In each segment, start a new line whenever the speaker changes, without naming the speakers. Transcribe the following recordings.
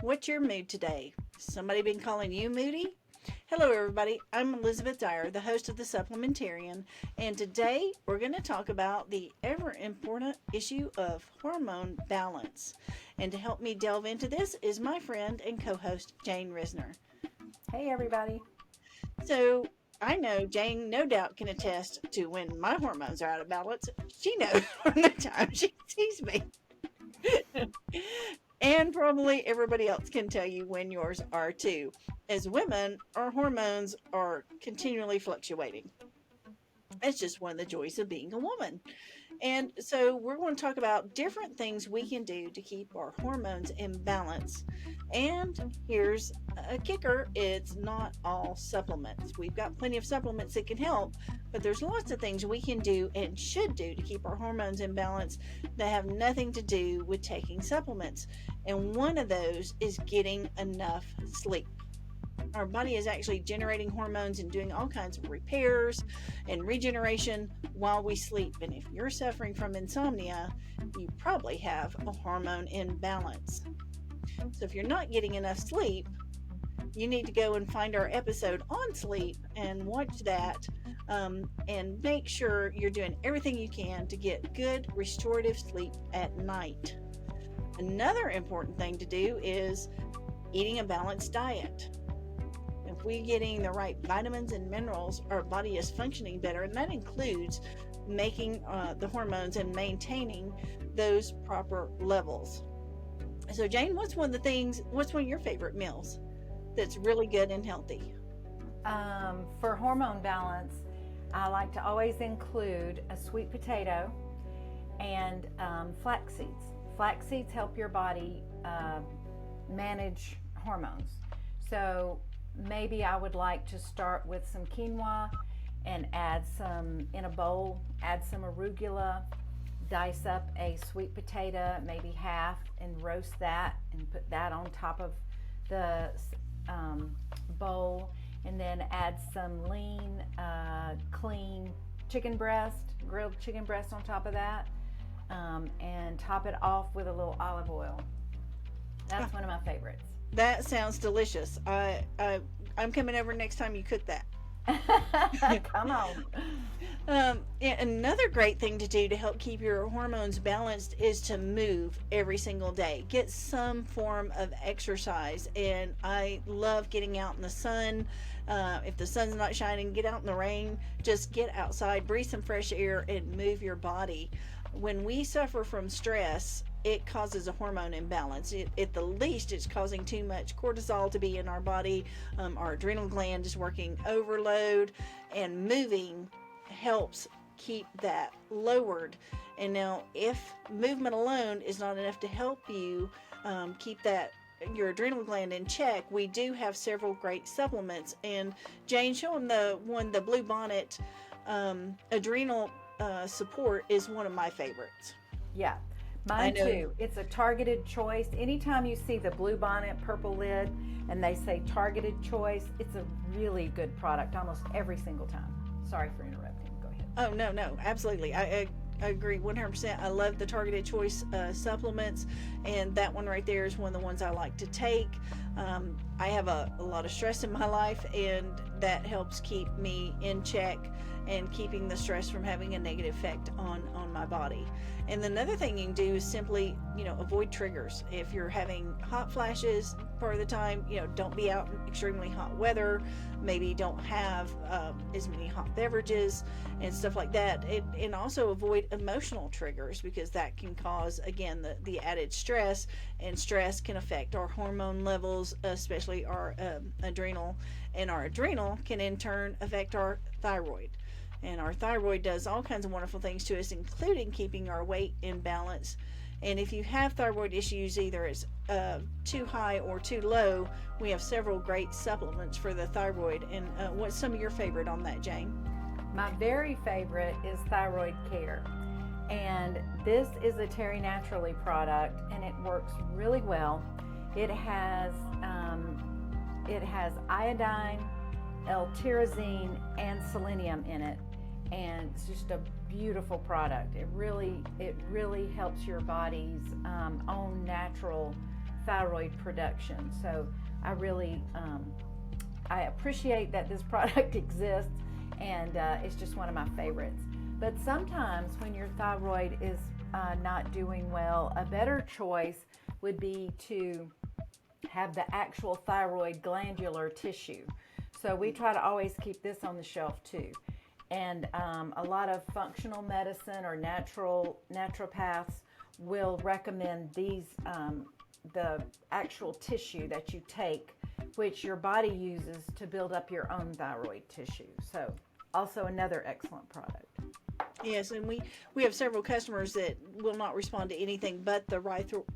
What's your mood today? Somebody been calling you moody? Hello, everybody. I'm Elizabeth Dyer, the host of the Supplementarian, and today we're going to talk about the ever important issue of hormone balance. And to help me delve into this is my friend and co host, Jayne Rizner.
Hey, everybody.
So, I know Jane no doubt can attest to when my hormones are out of balance. She knows from the time she sees me. And probably everybody else can tell you when yours are too. As women, our hormones are continually fluctuating. It's just one of the joys of being a woman. And so, we're going to talk about different things we can do to keep our hormones in balance. And here's a kicker, it's not all supplements. We've got plenty of supplements that can help, but there's lots of things we can do and should do to keep our hormones in balance that have nothing to do with taking supplements. And one of those is getting enough sleep. Our body is actually generating hormones and doing all kinds of repairs and regeneration while we sleep. And if you're suffering from insomnia, you probably have a hormone imbalance. So if you're not getting enough sleep, you need to go and find our episode on sleep and watch that, and make sure you're doing everything you can to get good restorative sleep at night. Another important thing to do is eating a balanced diet. If we're getting the right vitamins and minerals, our body is functioning better, and that includes making the hormones and maintaining those proper levels. So, Jane, what's one of your favorite meals that's really good and healthy?
For hormone balance, I like to always include a sweet potato and flax seeds. Flax seeds help your body manage hormones. So maybe I would like to start with some quinoa and add some in a bowl, add some arugula, dice up a sweet potato, maybe half, and roast that and put that on top of the bowl, and then add some lean, clean chicken breast, grilled chicken breast on top of that, and top it off with a little olive oil.
Ah,
That's one of my favorites.
that sounds delicious. I'm coming over next time you cook that.
Come on.
And another great thing to do to help keep your hormones balanced is to move every single day. Get some form of exercise. And I love getting out in the sun. If the sun's not shining, get out in the rain. Just get outside, breathe some fresh air, and move your body. When we suffer from stress, it causes a hormone imbalance. At the least, it's causing too much cortisol to be in our body. Our adrenal gland is working overload, and moving helps keep that lowered. And now, if movement alone is not enough to help you keep that your adrenal gland in check, we do have several great supplements. And Jane, show them the Blue Bonnet adrenal support is one of my favorites.
Yeah,
I
mine
know.
too. It's a targeted choice. Anytime you see the blue bonnet, purple lid, and they say targeted choice, it's a really good product almost every single time. Sorry for interrupting. Go ahead.
Oh, no, no, absolutely. I agree 100%. I love the targeted choice supplements, and that one right there is one of the ones I like to take. I have a lot of stress in my life, and that helps keep me in check and keeping the stress from having a negative effect on my body. And another thing you can do is simply, avoid triggers. If you're having hot flashes part of the time, don't be out in extremely hot weather. Maybe don't have as many hot beverages and stuff like that. And also avoid emotional triggers, because that can cause, again, the added stress, and stress can affect our hormone levels, especially our adrenal, and our adrenal can in turn affect our thyroid. And our thyroid does all kinds of wonderful things to us, including keeping our weight in balance. And if you have thyroid issues, either it's too high or too low, we have several great supplements for the thyroid. And what's some of your favorite on that, Jane?
My very favorite is Thyroid Care. And this is a Terry Naturally product, and it works really well. It has iodine, L-tyrosine, and selenium in it, and it's just a beautiful product. It really helps your body's own natural thyroid production. So I really I appreciate that this product exists, and it's just one of my favorites. But sometimes when your thyroid is not doing well, a better choice would be to have the actual thyroid glandular tissue. So we try to always keep this on the shelf too. And a lot of functional medicine or naturopaths will recommend these, the actual tissue that you take, which your body uses to build up your own thyroid tissue. So also another excellent product.
Yes, and we have several customers that will not respond to anything but the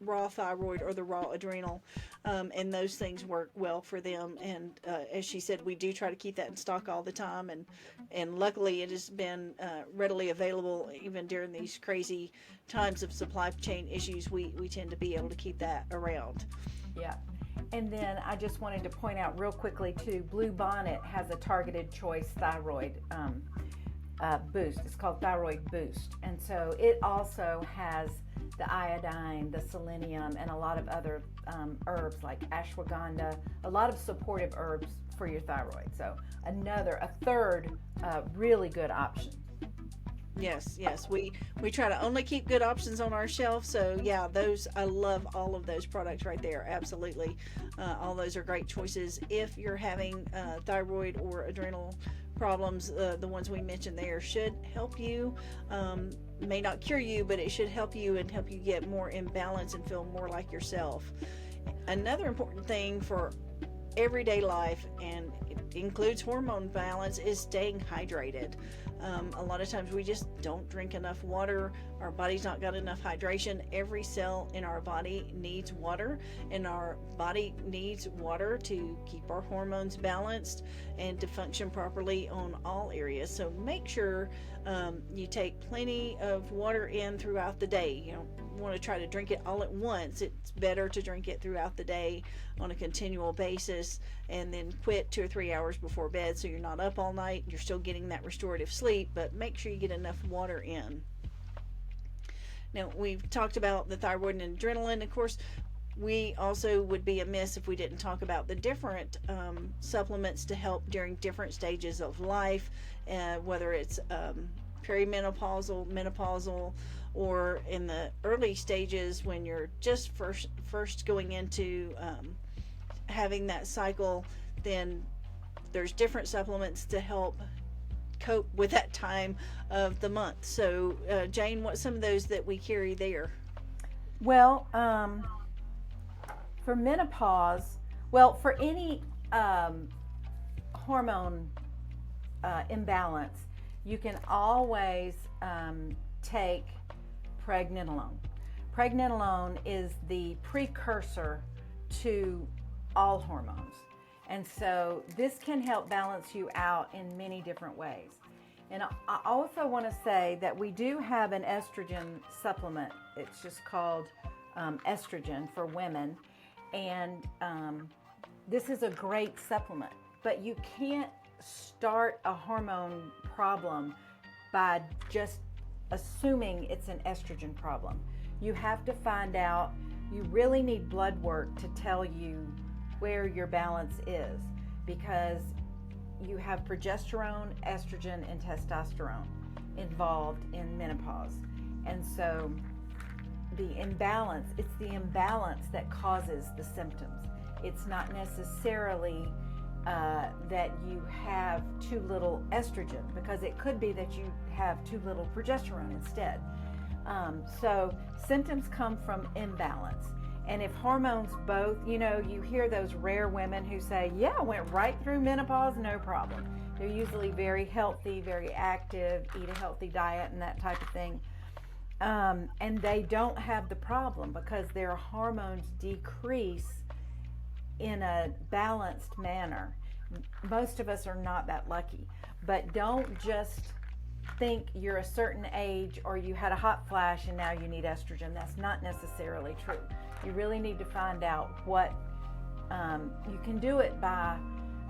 raw thyroid or the raw adrenal, and those things work well for them. And as she said, we do try to keep that in stock all the time, and luckily it has been readily available even during these crazy times of supply chain issues. We tend to be able to keep that around.
Yeah. And then I just wanted to point out real quickly too, Blue Bonnet has a targeted choice thyroid boost. It's called Thyroid Boost. And so it also has the iodine, the selenium, and a lot of other herbs like ashwagandha, a lot of supportive herbs for your thyroid. So a third really good option.
Yes, we try to only keep good options on our shelf. So yeah, I love all of those products right there. Absolutely, all those are great choices if you're having thyroid or adrenal problems. The ones we mentioned there should help you. May not cure you, but it should help you and help you get more in balance and feel more like yourself. Another important thing for everyday life, and it includes hormone balance, is staying hydrated. A lot of times we just don't drink enough water. Our body's not got enough hydration. Every cell in our body needs water, and our body needs water to keep our hormones balanced and to function properly on all areas. So make sure you take plenty of water in throughout the day. You don't want to try to drink it all at once. It's better to drink it throughout the day on a continual basis, and then quit 2 or 3 hours before bed so you're not up all night. You're still getting that restorative sleep, but make sure you get enough water in. Now, we've talked about the thyroid and adrenaline. Of course, we also would be amiss if we didn't talk about the different supplements to help during different stages of life, whether it's perimenopausal, menopausal, or in the early stages when you're just first going into having that cycle. Then there's different supplements to help cope with that time of the month. So Jayne, what's some of those that we carry there?
Well, for menopause, for any hormone imbalance, you can always take pregnenolone. Pregnenolone is the precursor to all hormones. And so this can help balance you out in many different ways. And I also want to say that we do have an estrogen supplement. It's just called estrogen for women. And this is a great supplement. But you can't start a hormone problem by just assuming it's an estrogen problem. You have to find out. You really need blood work to tell you where your balance is, because you have progesterone, estrogen, and testosterone involved in menopause. And so it's the imbalance that causes the symptoms. It's not necessarily that you have too little estrogen, because it could be that you have too little progesterone instead. So symptoms come from imbalance. And if hormones both, you hear those rare women who say, yeah, I went right through menopause, no problem. They're usually very healthy, very active, eat a healthy diet and that type of thing. And they don't have the problem because their hormones decrease in a balanced manner. Most of us are not that lucky. But don't just think you're a certain age or you had a hot flash and now you need estrogen. That's not necessarily true. You really need to find out what you can do it by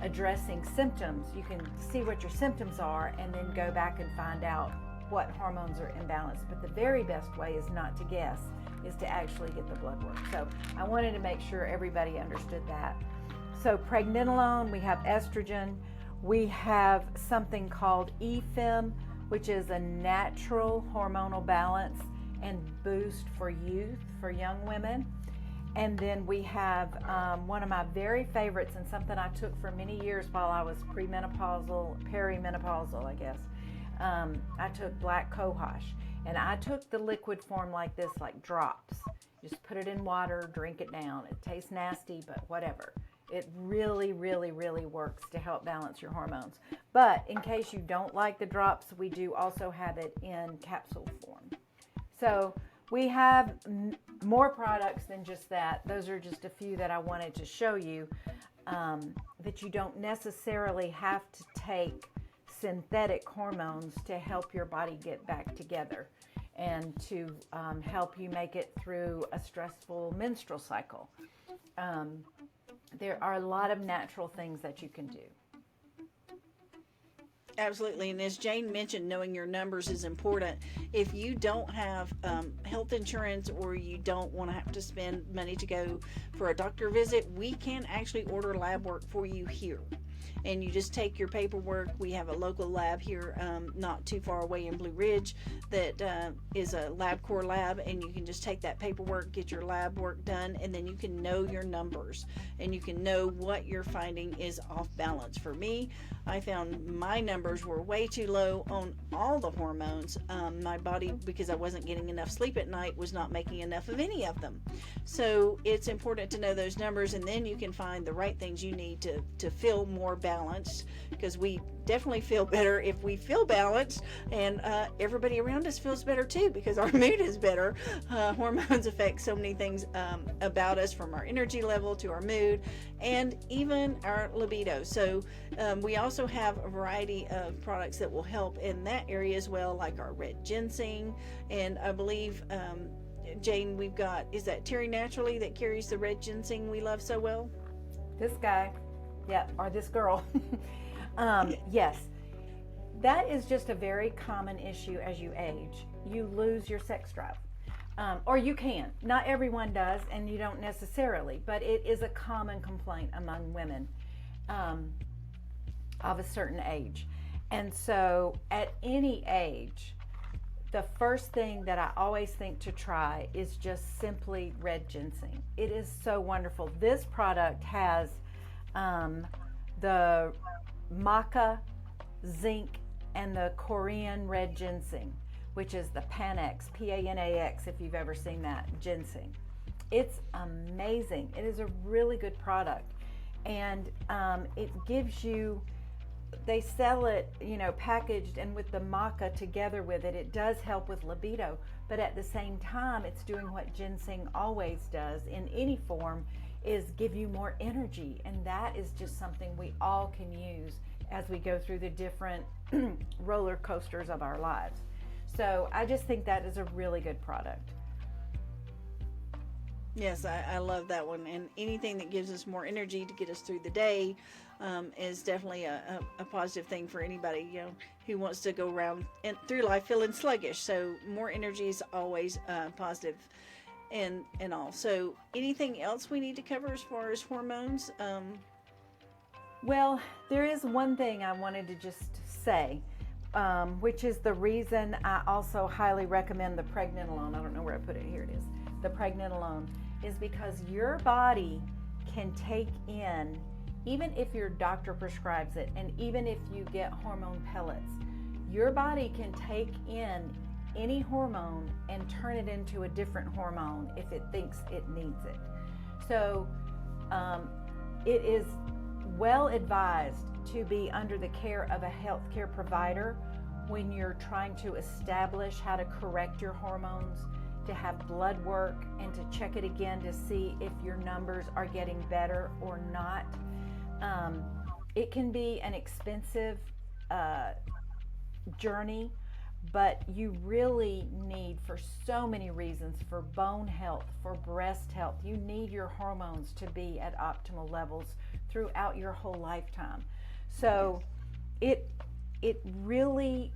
addressing symptoms. You can see what your symptoms are and then go back and find out what hormones are imbalanced. But the very best way is not to guess, is to actually get the blood work. So I wanted to make sure everybody understood that. So pregnenolone, we have estrogen, we have something called EFEM, which is a natural hormonal balance and boost for youth, for young women. And then we have one of my very favorites, and something I took for many years while I was premenopausal, perimenopausal, I guess. I took black cohosh, and I took the liquid form like this, like drops. Just put it in water, drink it down. It tastes nasty, but whatever. It really, really, really works to help balance your hormones. But in case you don't like the drops, we do also have it in capsule form. So we have more products than just that. Those are just a few that I wanted to show you, that you don't necessarily have to take synthetic hormones to help your body get back together and to help you make it through a stressful menstrual cycle. There are a lot of natural things that you can do.
Absolutely. And as Jayne mentioned, knowing your numbers is important. If you don't have health insurance, or you don't want to have to spend money to go for a doctor visit, we can actually order lab work for you here. And you just take your paperwork. We have a local lab here, not too far away in Blue Ridge, that is a LabCorp lab, and you can just take that paperwork, get your lab work done, and then you can know your numbers, and you can know what you're finding is off balance. For me, I found my numbers were way too low on all the hormones. My body, because I wasn't getting enough sleep at night, was not making enough of any of them. So it's important to know those numbers, and then you can find the right things you need to feel more balanced, because we definitely feel better if we feel balanced, and everybody around us feels better too, because our mood is better. Hormones affect so many things about us, from our energy level to our mood and even our libido. So we also have a variety of products that will help in that area as well, like our red ginseng, and I believe Jayne, we've got, is that Terry Naturally that carries the red ginseng we love so well?
This guy, yeah, or this girl. Yes, that is just a very common issue as you age. You lose your sex drive, or you can. Not everyone does, and you don't necessarily, but it is a common complaint among women of a certain age. And so at any age, the first thing that I always think to try is just simply red ginseng. It is so wonderful. This product has the maca, zinc, and the Korean red ginseng, which is the Panax, P-A-N-A-X, if you've ever seen that ginseng. It's amazing. It is a really good product, and it gives you, they sell it, packaged, and with the maca together with it, it does help with libido, but at the same time, it's doing what ginseng always does in any form, is give you more energy, and that is just something we all can use as we go through the different roller coasters of our lives. So I just think that is a really good product.
Yes, I love that one, and anything that gives us more energy to get us through the day is definitely a positive thing for anybody who wants to go around and through life feeling sluggish. So more energy is always positive, and all. So anything else we need to cover as far as hormones?
Well, there is one thing I wanted to just say, which is the reason I also highly recommend the pregnenolone. I don't know where I put it. Here it is. The pregnenolone is because your body can take in, even if your doctor prescribes it, and even if you get hormone pellets, your body can take in any hormone and turn it into a different hormone if it thinks it needs it. So it is well advised to be under the care of a healthcare provider when you're trying to establish how to correct your hormones, to have blood work, and to check it again to see if your numbers are getting better or not. It can be an expensive journey, but you really need, for so many reasons, for bone health, for breast health, you need your hormones to be at optimal levels throughout your whole lifetime. So it really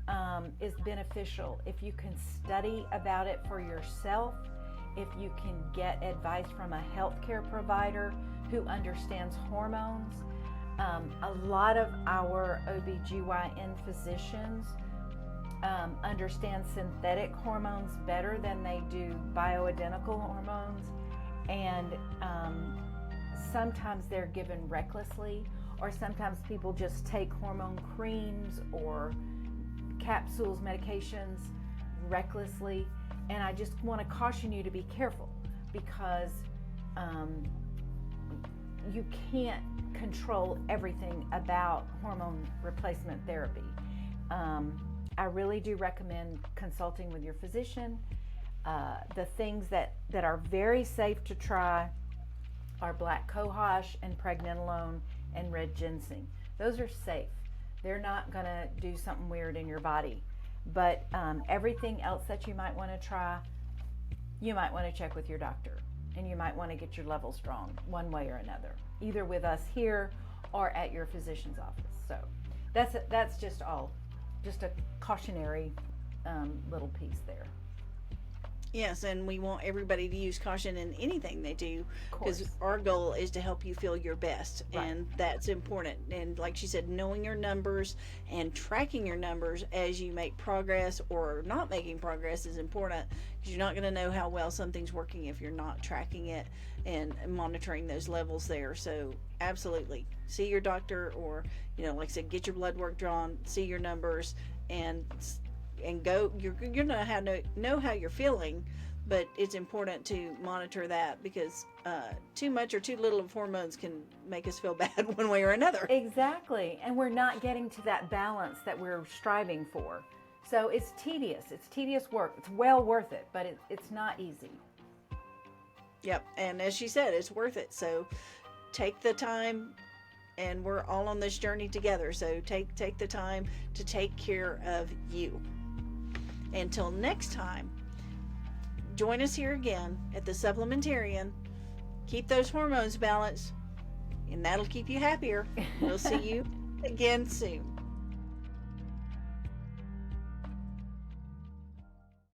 is beneficial if you can study about it for yourself if you can get advice from a healthcare provider who understands hormones. A lot of our OBGYN physicians understand synthetic hormones better than they do bioidentical hormones, and sometimes they're given recklessly, or sometimes people just take hormone creams or capsules, medications recklessly. And I just want to caution you to be careful, because you can't control everything about hormone replacement therapy. I really do recommend consulting with your physician. The things that are very safe to try are black cohosh and pregnenolone and red ginseng. Those are safe. They're not going to do something weird in your body. But everything else that you might want to try, you might want to check with your doctor, and you might want to get your levels drawn one way or another, either with us here or at your physician's office. So that's just a cautionary little piece there.
Yes, and we want everybody to use caution in anything they do, because our goal is to help you feel your best, and that's important. And like she said, knowing your numbers and tracking your numbers as you make progress or not making progress is important, because you're not going to know how well something's working if you're not tracking it and monitoring those levels there. So absolutely, see your doctor, or like I said, get your blood work drawn, see your numbers, and go. You're gonna know how you're feeling, but it's important to monitor that, because too much or too little of hormones can make us feel bad one way or another.
Exactly, and we're not getting to that balance that we're striving for. So it's tedious work. It's well worth it, but it's not easy.
Yep, and as she said, it's worth it. So take the time, and we're all on this journey together. So take the time to take care of you. Until next time, join us here again at the Supplementarian. Keep those hormones balanced, and that'll keep you happier. We'll see you again soon.